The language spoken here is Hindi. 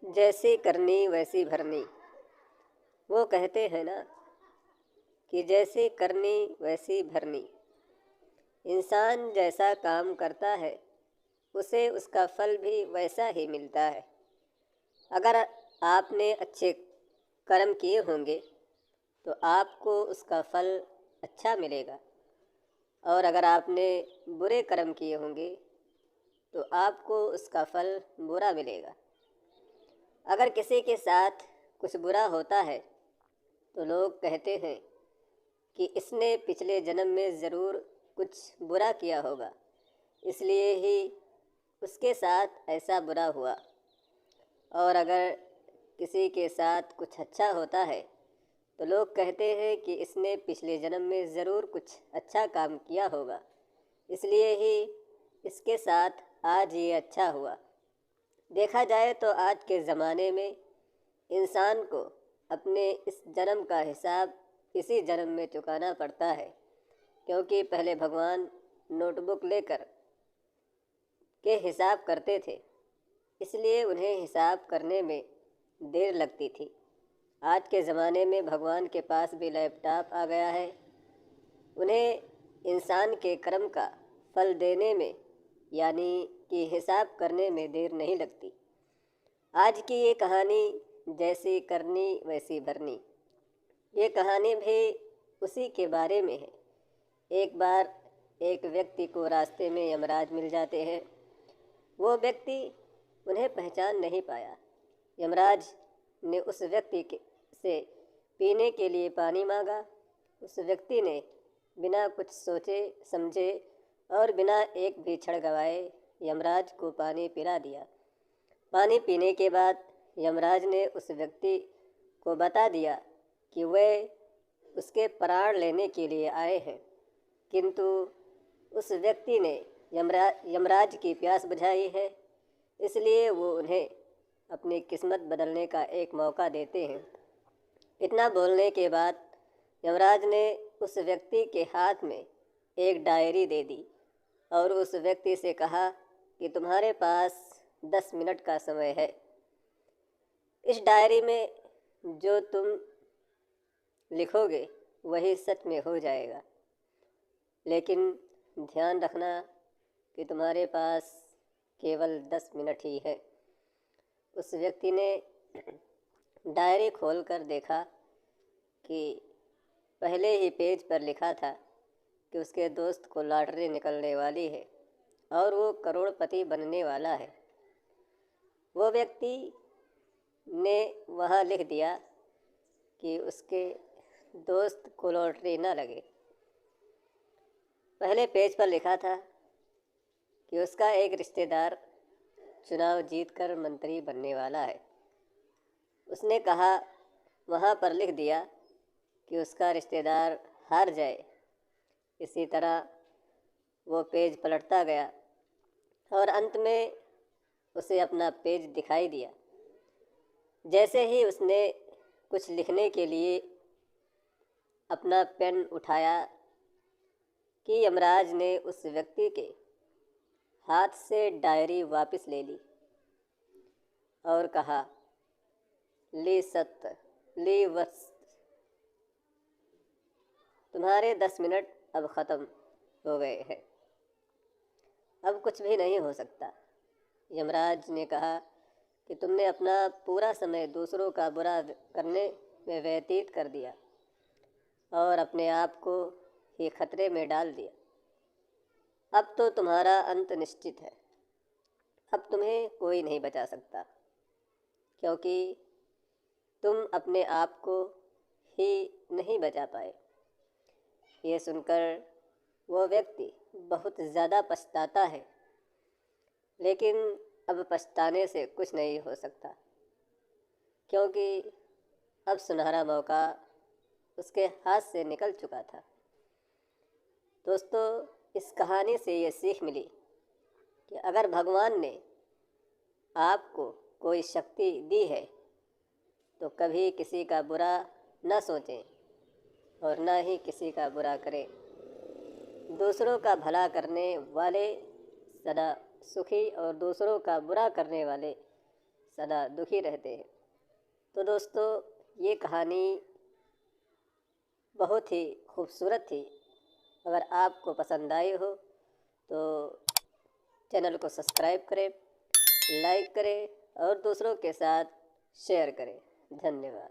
जैसी करनी वैसी भरनी। वो कहते हैं ना कि जैसी करनी वैसी भरनी। इंसान जैसा काम करता है उसे उसका फल भी वैसा ही मिलता है। अगर आपने अच्छे कर्म किए होंगे तो आपको उसका फल अच्छा मिलेगा, और अगर आपने बुरे कर्म किए होंगे तो आपको उसका फल बुरा मिलेगा। अगर किसी के साथ कुछ बुरा होता है तो लोग कहते हैं कि इसने पिछले जन्म में ज़रूर कुछ बुरा किया होगा, इसलिए ही उसके साथ ऐसा बुरा हुआ। और अगर किसी के साथ कुछ अच्छा होता है तो लोग कहते हैं कि इसने पिछले जन्म में ज़रूर कुछ अच्छा काम किया होगा, इसलिए ही इसके साथ आज ये अच्छा हुआ। देखा जाए तो आज के ज़माने में इंसान को अपने इस जन्म का हिसाब इसी जन्म में चुकाना पड़ता है, क्योंकि पहले भगवान नोटबुक लेकर के हिसाब करते थे, इसलिए उन्हें हिसाब करने में देर लगती थी। आज के ज़माने में भगवान के पास भी लैपटॉप आ गया है, उन्हें इंसान के कर्म का फल देने में यानी कि हिसाब करने में देर नहीं लगती। आज की ये कहानी जैसी करनी वैसी भरनी, ये कहानी भी उसी के बारे में है। एक बार एक व्यक्ति को रास्ते में यमराज मिल जाते हैं। वो व्यक्ति उन्हें पहचान नहीं पाया। यमराज ने उस व्यक्ति से पीने के लिए पानी मांगा। उस व्यक्ति ने बिना कुछ सोचे समझे और बिना एक भी क्षण गवाए यमराज को पानी पिला दिया। पानी पीने के बाद यमराज ने उस व्यक्ति को बता दिया कि वे उसके प्राण लेने के लिए आए हैं, किंतु उस व्यक्ति ने यमराज की प्यास बुझाई है, इसलिए वो उन्हें अपनी किस्मत बदलने का एक मौका देते हैं। इतना बोलने के बाद यमराज ने उस व्यक्ति के हाथ में एक डायरी दे दी और उस व्यक्ति से कहा कि तुम्हारे पास 10 मिनट का समय है। इस डायरी में जो तुम लिखोगे वही सच में हो जाएगा, लेकिन ध्यान रखना कि तुम्हारे पास केवल 10 मिनट ही है। उस व्यक्ति ने डायरी खोलकर देखा कि पहले ही पेज पर लिखा था कि उसके दोस्त को लॉटरी निकलने वाली है और वो करोड़पति बनने वाला है। वो व्यक्ति ने वहाँ लिख दिया कि उसके दोस्त को लॉटरी ना लगे। पहले पेज पर लिखा था कि उसका एक रिश्तेदार चुनाव जीतकर मंत्री बनने वाला है। उसने कहा, वहाँ पर लिख दिया कि उसका रिश्तेदार हार जाए। इसी तरह वो पेज पलटता गया और अंत में उसे अपना पेज दिखाई दिया। जैसे ही उसने कुछ लिखने के लिए अपना पेन उठाया कि यमराज ने उस व्यक्ति के हाथ से डायरी वापस ले ली और कहा, ली सत्य ली वत्स, तुम्हारे 10 मिनट अब ख़त्म हो गए हैं, अब कुछ भी नहीं हो सकता। यमराज ने कहा कि तुमने अपना पूरा समय दूसरों का बुरा करने में व्यतीत कर दिया और अपने आप को ही खतरे में डाल दिया। अब तो तुम्हारा अंत निश्चित है। अब तुम्हें कोई नहीं बचा सकता, क्योंकि तुम अपने आप को ही नहीं बचा पाए। ये सुनकर वो व्यक्ति बहुत ज़्यादा पछताता है, लेकिन अब पछताने से कुछ नहीं हो सकता, क्योंकि अब सुनहरा मौका उसके हाथ से निकल चुका था। दोस्तों, इस कहानी से ये सीख मिली कि अगर भगवान ने आपको कोई शक्ति दी है तो कभी किसी का बुरा न सोचें और न ही किसी का बुरा करें। दूसरों का भला करने वाले सदा सुखी और दूसरों का बुरा करने वाले सदा दुखी रहते हैं। तो दोस्तों, ये कहानी बहुत ही खूबसूरत थी। अगर आपको पसंद आई हो तो चैनल को सब्सक्राइब करें, लाइक करें और दूसरों के साथ शेयर करें। धन्यवाद।